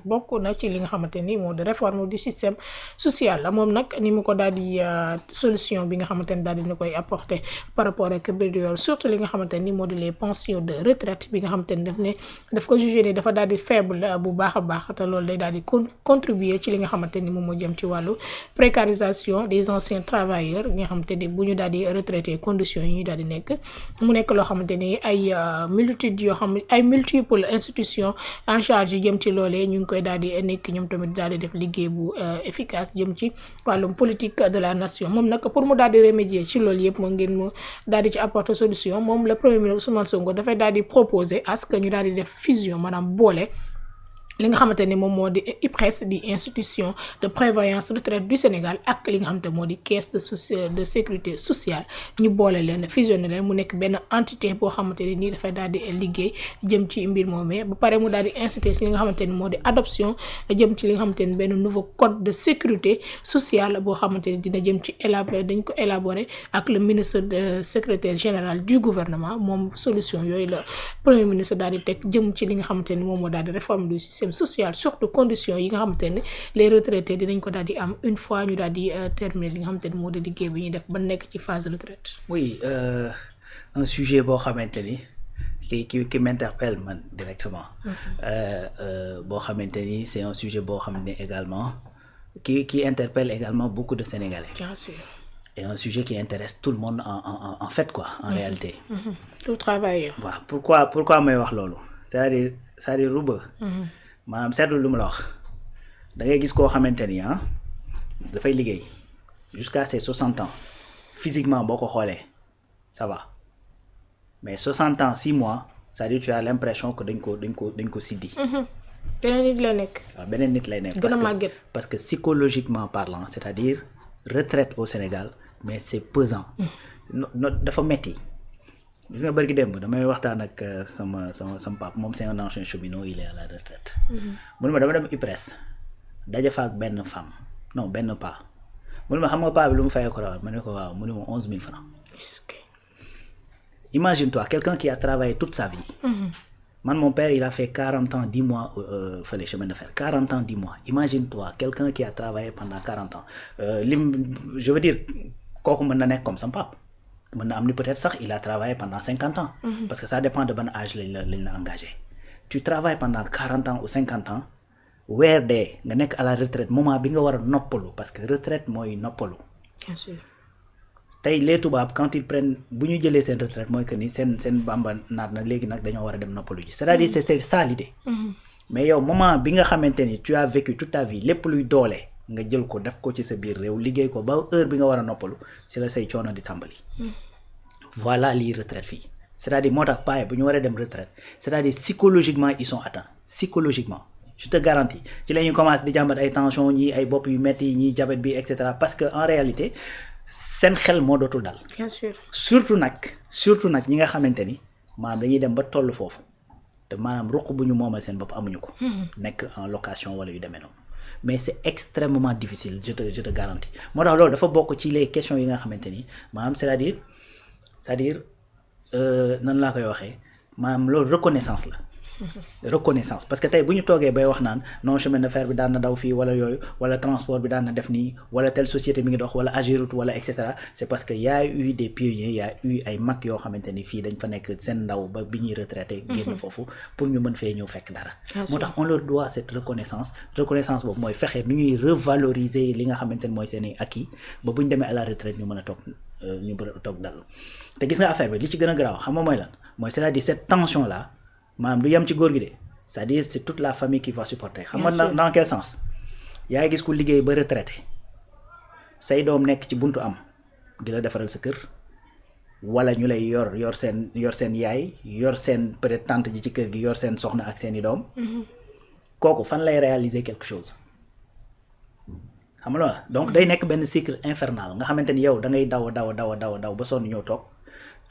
bokk na ci li nga xamante ni moo di réforme du système social la moom nag ni mu ko daal di solution bi nga xamante ni daal dina koy apporter par rapport ak biir yoon surtout li nga xamante ni moo di les pensions de retraite bi nga xamante ni daf ko jugé ne dafa daal di faible bu baax a baax te loolu day daal di contribuer ci li nga xamante ni moom moo jëm ci wàllu précarisation des anciens travailleurs nga xamante ni bu ñu daal di retraité conditions yi ñu daal di nekk mu nekk loo xamante ni ay multitude yoo xam ay multiple institutions en charge yi jëm ci loolee ñu ngi koy daal di nekk ñoom tamit daal di def liggéey bu efficace jëm ci wàllum politique de la nation moom nag pour mu daal di remédier ci loolu yëpp moom ngeen mu daal di ci apporter solution moom le premier ministre Ousmane Sonko dafay daal di proposer à ce que ñu daal di def fusion maanaam boole li nga xamante ni moom moo di IPRES di institution de prévoyance retraite du Sénégal ak li nga xamante moo di caisse de sécurité sociale ñu boole leen fusionné leen mu nekk benn entité boo xamante ni nii dafay daal di liggéey jëm ci mbir moomee ba pare mu daal di incité si li nga xamante ni moo di adoption jëm ci li nga xamante ni benn nouveau code de sécurité sociale boo xamante ni dina jëm ci dañ ko élaborer ak le ministre de secrétaire général du gouvernement moom solution yooyu la premier ministre daal di teg jëm ci li nga xamante ni moom moo daal di réforme du système social surtout conditions yi nga xamante ne les retraités dinañ ko daal di am une fois ñu daal di terminer li nga xamante ni moo di liggéey bi ñuy def ba nekk ci phase de retraite. Oui, un sujet boo xamante ni qui m'interpelle man directement. Boo xamante ni c'est un sujet boo xam ne également qui interpelle également beaucoup de Sénégalais. Bien sûr. Et un sujet qui intéresse tout le monde en fait quoi, en réalité. Tout travailleur. waaw pourquoi may wax loolu c'est-à-dire Rouba. maanaam seetlu lu mu la wax da ngay gis koo xamante ni dafay liggéey jusqu'à ses 60 ans physiquement boo ko xoolee ça va mais 60 ans 6 mois c'est-à-dire tu as l'impression que dañ ko siddi. beneen nit la nekk. waaw beneen nit lay nekk. parce que psychologiquement parlant c'est-à-dire retraite au Sénégal mais c'est pesant. dafa metti gis nga bërki démb damay waxtaan ak sama papa moom c'est un ancien cheminot il est à la retraite. mu ne ma dama dem IPRES daje fa ak benn femme non benn paa mu ne ma xam nga paa bi lu mu fayee ko rawal ma ne ko waaw mu ne ma 11 000 francs. Imagine-toi quelqu'un qui a travaillé toute sa vie. Man mon père il a fait 40 ans 10 mois fële chemin de fer 40 ans 10 mois imagine-toi quelqu'un qui a travaillé pendant 40 ans je veux dire kooku mën na nekk comme sama papa. mën na am ni peut-être sax il a travaillé pendant 50 ans. Parce que ça dépend de ban âge lañ la engagé. Tu travailles pendant 40 ans ou 50 ans weer dee nga nekk à la retraite moment bi nga war a noppalu parce que retraite mooy noppalu. Bien sûr. tey les tubaab quand ils prennent bu ñu jëlee seen retraite mooy que ni seen bamba naat na léegi nag dañoo war a dem noppalu ji c'est-à-dire c'est ça l'idée. Mais yow moment bi nga xamante ni tu as vécu toute ta vie lépp luy doole nga jël ko def ko ci sa biir réew liggéey ko ba heure bi nga war a noppalu si la say coono di tàmbali. Voilà lii retraite fii c'est-à-dire moo tax paye bu ñu waree dem retraite c'est-à-dire psychologiquement ils sont atteints psychologiquement je te garantis ci la ñuy commencer di jàmbat ay tension ñii ay bopp yu metti ñii diabète bi et cetera parce que en réalité seen xel moo dootul dal. Bien sûr. surtout nag ñi nga xamante ni maanaam dañuy dem ba toll foofu te maanaam ruq bu ñu moomal seen bopp amuñu ko. nekk en location wala yu demee noonu mais c'est extrêmement difficile je te garantis moo tax loolu dafa bokk ci les questions yi nga xamante ni maanaam c'est-à-dire nan laa koy waxee maanaam loolu reconnaissance la. reconnaissance parce que tey bu ñu toogee bay wax naan non chemin de fer bi daan na daw fii wala yooyu wala transport bi daan na def nii wala telle société mi ngi dox wala Ageroute wala et cetera c'est parce que y a eu des pionniers y a eu ay mag yoo xamante ni fii dañ fa nekk seen ndaw ba bi ñuy retraité génn foofu pour ñu mën fee ñëw fekk dara moo tax on leur doit cette reconnaissance boobu mooy fexe nu ñuy revaloriser li nga xamante ni mooy seen i acquis ba bu ñu demee à la retraite ñu mën a toog dal te gis nga affaire bi li ci gën a garaaw xam nga mooy lan mooy c'est-à-dire cette tension là maanaam du yem ci góor gi de c'est-à-dire c'est toute la famille qui va supporter xam nga dans quel sens yaa gis ku liggéey ba retraité say doom nekk ci buntu am di la defaral sa kër wala ñu lay yor seen yaay yor seen peut-être tante ji ci kër gi yor seen soxna ak seeni doom kooku fan lay réaliser quelque chose xam nga donc day nekk benn cycle infernal nga xamante ni yow da ngay daw ba sonn ñëw toog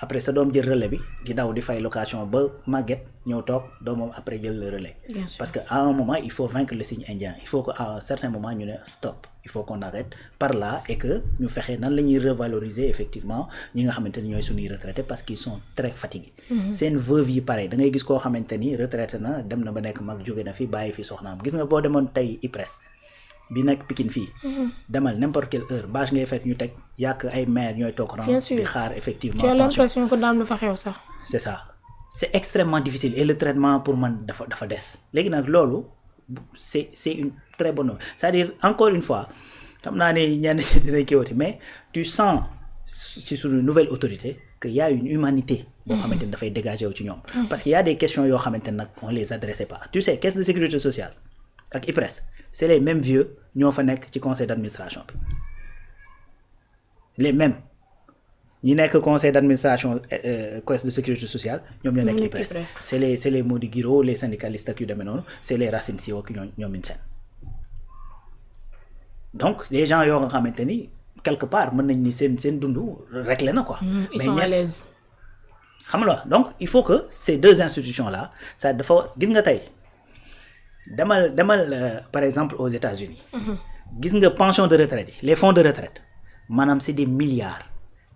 après sa doom jël relais bi di daw di fay location ba màgget ñëw toog doomam après jël le relais. Parce que à un moment il faut vaincre le signe indien il faut que à un certain moment ñu ne stop il faut qu'on arrête par là et que ñu fexe nan la ñuy revaloriser effectivement ñi nga xamante ni ñooy suñuy retraités parce qu'ils sont très fatigués. seen veuve yi pareil da ngay gis koo xamante ni retraité na dem na ba nekk mag jóge na fi bàyyi fi soxnaam gis nga boo demoon tey IPRES bi nekk Pikine fii. demal n'importe quelle heure bâche ngay fekk ñu teg yàq ay maire ñooy toog rang di xaar effectivement. tu as l'impression que daam lu fa xew sax. c'est ça c'est extrêmement difficile et le traitement pour man dafa des léegi nag loolu c'est une très bonne nouvelle c'est-à-dire encore une fois xam naa ne ñenn dinañ kiiwati mais tu sens ci suñu nouvelle autorité que y a une humanité boo xamante ni dafay dégager wu ci ñoom. parce que y a des questions yoo xamante ne nag on les adressait pas tu sais caisse de sécurité sociale ak IPRES c'est les mêmes vieux ñoo fa nekk ci conseil d'administration bi les mêmes ñi nekk conseil d'administration caisse de sécurité sociale ñoom ñoo nekk IPRES c'est les Mody Guiro les syndicalistes ak yu demee noonu c'est les Racine Sy ak ñoom seen donc les gens yoo nga xamante ni quelque part mën nañ ni seen dundu réglé na quoi. ils sont à l'aise. xam nga donc il faut que ces deux institutions là ça dafa gis nga tey demal par exemple aux États-Unis gis nga pension de retraite yi les fonds de retraite maanaam c'est des milliards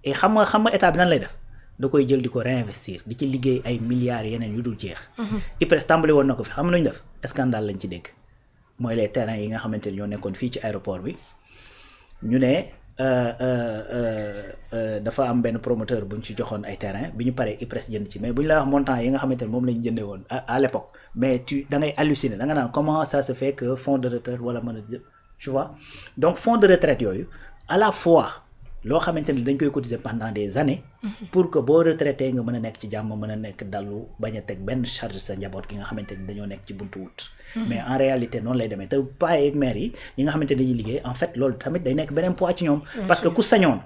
et xam nga état bi nan lay def da koy jël di ko réinvestir di ci liggéey ay milliards yeneen yu dul jeex. IPRES tàmbali woon na ko fi xam nañu def scandale lañ ci dégg mooy les terrains yi nga xamante ni ñoo nekkoon fii ci aéroport bi ñu ne dafa am benn promoteur bu ñu ci joxoon ay terrain bi ñu paree IPRES jënd ci mais bu ñu la wax montant yi nga xamante ni moom la ñu jëndee woon à l'époque mais da ngay halluciner da nga naan comment ça se fait que fonds de retraite wala mën a tu vois donc fonds de retraite yooyu à la fois loo xamante ni dañ koy cotiser pendant des années pour que boo retraité nga mën a nekk ci jàmm mën a nekk dallu bañ a teg benn charge sa njaboot gi nga xamante ni dañoo nekk ci buntu wut mais en réalité noonu lay demee te paa yeeg mère yi nga xamante ni dañuy liggéey en fait loolu tamit day nekk beneen poids ci ñoom parce que ku sañoon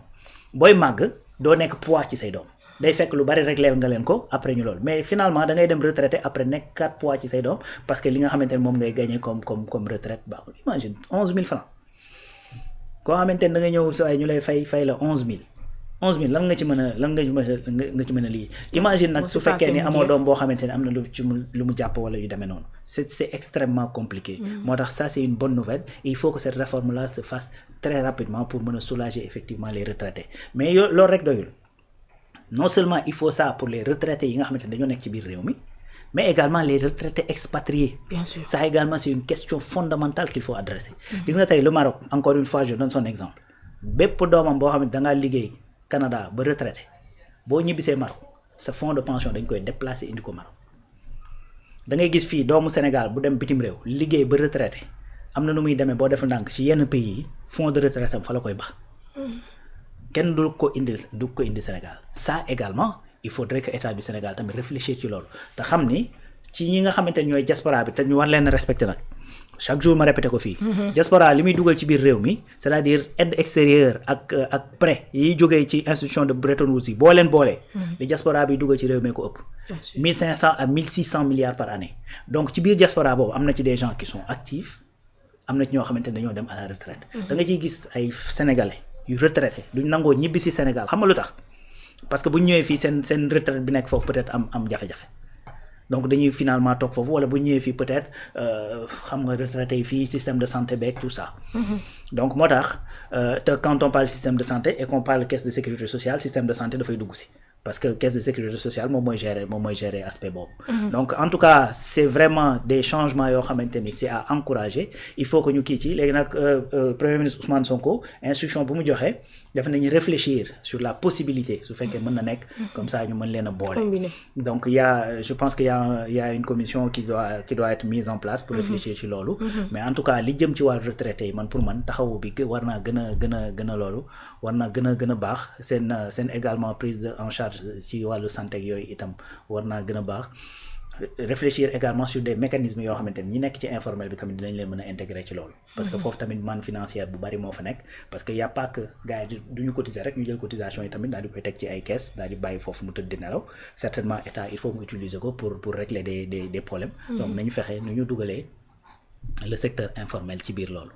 booy màgg doo nekk poids ci say doom day fekk lu bari régleel nga leen ko après ñu loolu mais finalement da ngay dem retraité après nekk 4 poids ci say doom parce que li nga xamante ni moom ngay gagner comme retraite baaxul imagine 11 000 francs koo xamante ne da nga ñëw saa ñu lay fay la 11 000 lan nga ci mën a lii imagine nag su fekkee ni amoo doom boo xamante ne am na lu mu jàpp wala yu demee noonu c'est extrêmement compliqué moo tax ça c'est une bonne nouvelle il faut que cette réforme là se fasse très rapidement pour mën a soulager effectivement les retraités mais loolu rek doyul non seulement il faut ça pour les retraités yi nga xamante ne dañoo nekk ci biir réew mi mais également les retraités expatriés. Bien sûr. Ça également c'est une question fondamentale qu'il faut adresser. gis nga tey le Maroc encore une fois je donne son exemple bépp doomam boo xam ne da ngaa liggéey Canada ba retraité boo ñibbisee Maroc sa fonds de pension dañ koy déplacer indi ko Maroc da ngay gis fii doomu Sénégal bu dem bitim réew liggéey ba retraité am na nu muy demee boo def ndànk ci yenn pays yi fonds de retraite am fa la koy bax kenn du ko indi Sénégal ça également il faudrait que état du Sénégal tamit réfléchir ci loolu te xam ni ci ñi nga xamante ne ñooy diaspora bi te ñu war leen respecter nag chaque jour ma répété ko fii. diaspora li muy dugal ci biir réew mi c'est-à-dire aide extérieure ak prêt yiy jógee ci institution de Bretton Woods yi boo leen boolee. li diaspora bi dugal ci réew mi ko ëpp. 1500 à 1600 milliards par année donc ci biir diaspora boobu am na ci des gens qui sont actifs am na ci ñoo xamante ne dañoo dem à la retraite. da nga ciy gis ay sénégalais yu retraité duñ nangoo ñibbi si Sénégal xam nga lu tax parce que bu ñu ñëwee fii seen retraite bi nekk foofu peut-être am jafe-jafe. donc dañuy finalement toog foofu wala bu ñëwee fii peut-être xam nga retraité yi fii système de santé beeg tout ça. donc moo tax te quand on parle système de santé et qu'on parle caisse de sécurité sociale système de santé dafay dugg si parce que caisse de sécurité sociale moom mooy gérer aspect boobu. donc en tout cas c'est vraiment des changements yoo xamante ni c'est à encourager il faut que ñu kii ci léegi nag premier ministre Ousmane Sonko instruction bu mu joxe def nañu réfléchir sur la possibilité su fekkee mën na nekk comme ça ñu mën leen a boole. donc je pense qu'il y a une commission qui doit être mise en place pour réfléchir ci loolu. mais en tout cas li jëm ci wàllu retraité yi man pour man taxawu bi war naa gën a loolu war naa gën a baax seen également prise en charge ci wàllu santé ak yooyu itam war naa gën a baax réfléchir également sur des mécanismes yoo xamante ni ñi nekk ci informel bi tamit dinañ leen mën a intégrer ci loolu. parce que foofu tamit manne financière bu bari moo fa nekk parce que y a pas que gars yi du ñu cotiser rek ñu jël cotisation yi tamit daal di koy teg ci ay caisse daal di bàyyi foofu mu tëdd di nelaw certainement état il faut mu utiliser ko pour régler des problèmes. donc nañu fexe nu ñu dugalee le secteur informel ci biir loolu.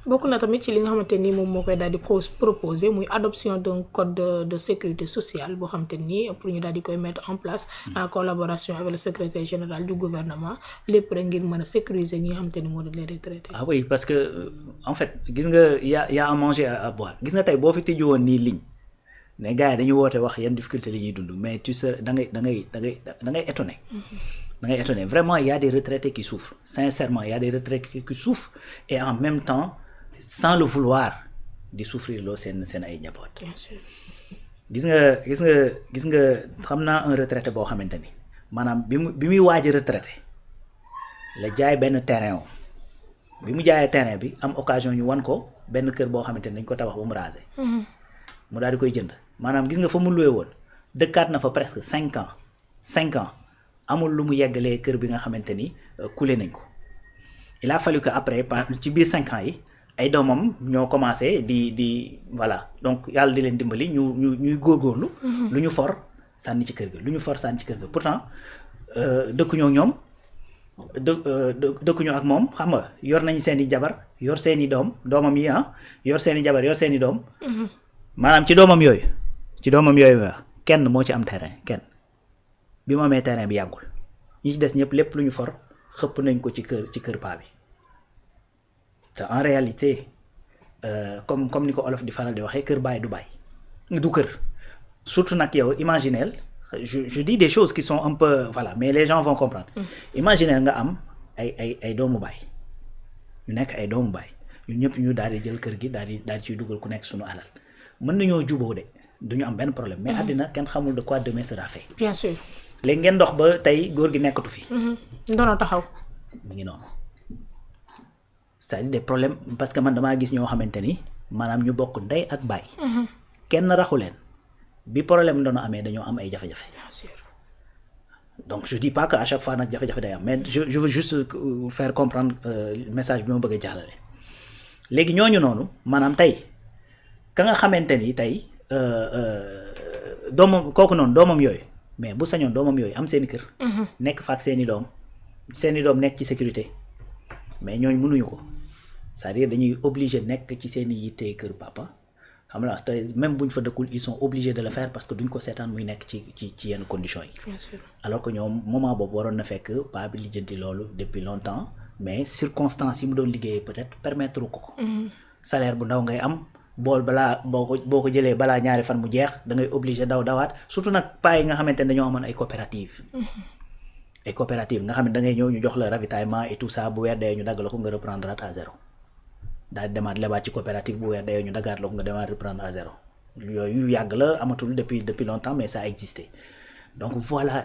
bokk na tamit ci li nga xamante ni moom moo koy daal di proposer muy adoption d'un code de sécurité sociale boo xamante ni pour ñu daal di koy mettre en place en collaboration avec le secrétaire général du gouvernement lépp rek ngir mën a sécuriser ñi nga xamante ni moo di les retraités. ah oui parce que en fait gis nga y a à manger à boire gis nga tey boo fi tijji woon nii ligne ne gars yi dañu woote wax yan difficulté li ñuy dund mais tu sais da ngay étonné. Da ngay étonné vraiment il y a des retraités qui souffrent sincèrement il y a des retraités qui souffrent et en même temps sans le vouloir di souffrir loo seen ay njaboot. bien sûr. gis nga xam naa un retraité boo xamante ni maanaam bi muy waaj a retraité la jaay benn terrain bi mu jaayee terrain bi am occasion ñu wan ko benn kër boo xamante ni dañ ko tabax ba mu rasé. mu daal di koy jënd maanaam gis nga fa mu loué woon dëkkaat na fa presque 5 ans amul lu mu yeggalee kër bi nga xamante ni coulé nañ ko il a fallu que après ci biir 5 ans yi ay doomam ñoo commencé di voilà donc yàlla di leen dimbali ñuy góorgóorlu. lu ñu for sànni ci kër ga pourtant dëkkuñoo ñoom dëkkuñu ak moom xam nga yor nañ seen i jabar yor seen i doomam yi yor seen i jabar yor seen i doom. maanaam ci doomam yooyu kenn moo ci am terrain kenn bi mu amee terrain bi yàggul ñi ci des ñëpp lépp lu ñu for xëpp nañ ko ci kër paa bi te en réalité comme ni ko olof di faral di waxee kër baay du kër surtout nag yow imaginez je dis des choses qui sont un peu voilà mais les gens vont comprendre. Imaginez nga am ay doomu baay ñu nekk ay doomu baay ñun ñëpp ñu daal di jël kër gi daal di ciy dugal ku nekk suñu alal. mën nañoo juboo de duñu am benn problème mais àddina kenn xamul de quoi demain sera fait. bien sûr. léegi ngeen dox ba tey góor gi nekkatu fi. ndono taxaw. mu ngi noonu c'est-à-dire des problèmes parce que man damaa gis ñoo xamante ni maanaam ñu bokk ndey ak baay. kenn raxu leen bi problème ndono amee dañoo am ay jafe-jafe. bien sûr. donc je dis pas que à chaque fois nag jafe-jafe day am mais je veux juste faire comprendre message bi ma bëgg a jàllale. léegi ñooñu noonu maanaam tey. ka nga xamante ni tey doomam yooyu mais bu sañoon doomam yooyu am seeni kër. nekk fa ak seeni doom nekk ci sécurité mais ñooñu mënuñu ko c'est-à-dire dañuy obligé nekk ci seeni yitte kër papa xam nga te même buñ fa dëkkul ils sont obligés de le faire parce que duñ ko seetaan muy nekk ci yenn conditions yi. bien sûr. alors que ñoom moment boobu waroon na fekk paa bi lijjanti loolu depuis longtemps mais circonstances yi mu doon liggéeyee peut-être permettre ko. salaire bu ndaw ngay am. bool balaa boo ko jëlee balaa ñaari fan mu jeex da ngay obligé dawaat surtout nag paa yi nga xamante ne dañoo amoon ay coopératives. ay coopératives nga xam ne da ngay ñëw ñu jox la ravitaillement et tout ça bu weer dee ñu dagg la ko nga reprendre à zéro daal di demaat lebaat ci coopérative bu weer dee ñu daggaat la ko nga demaat reprendre à zéro yooyu yàgg la amatul depuis longtemps mais ça a existé donc voilà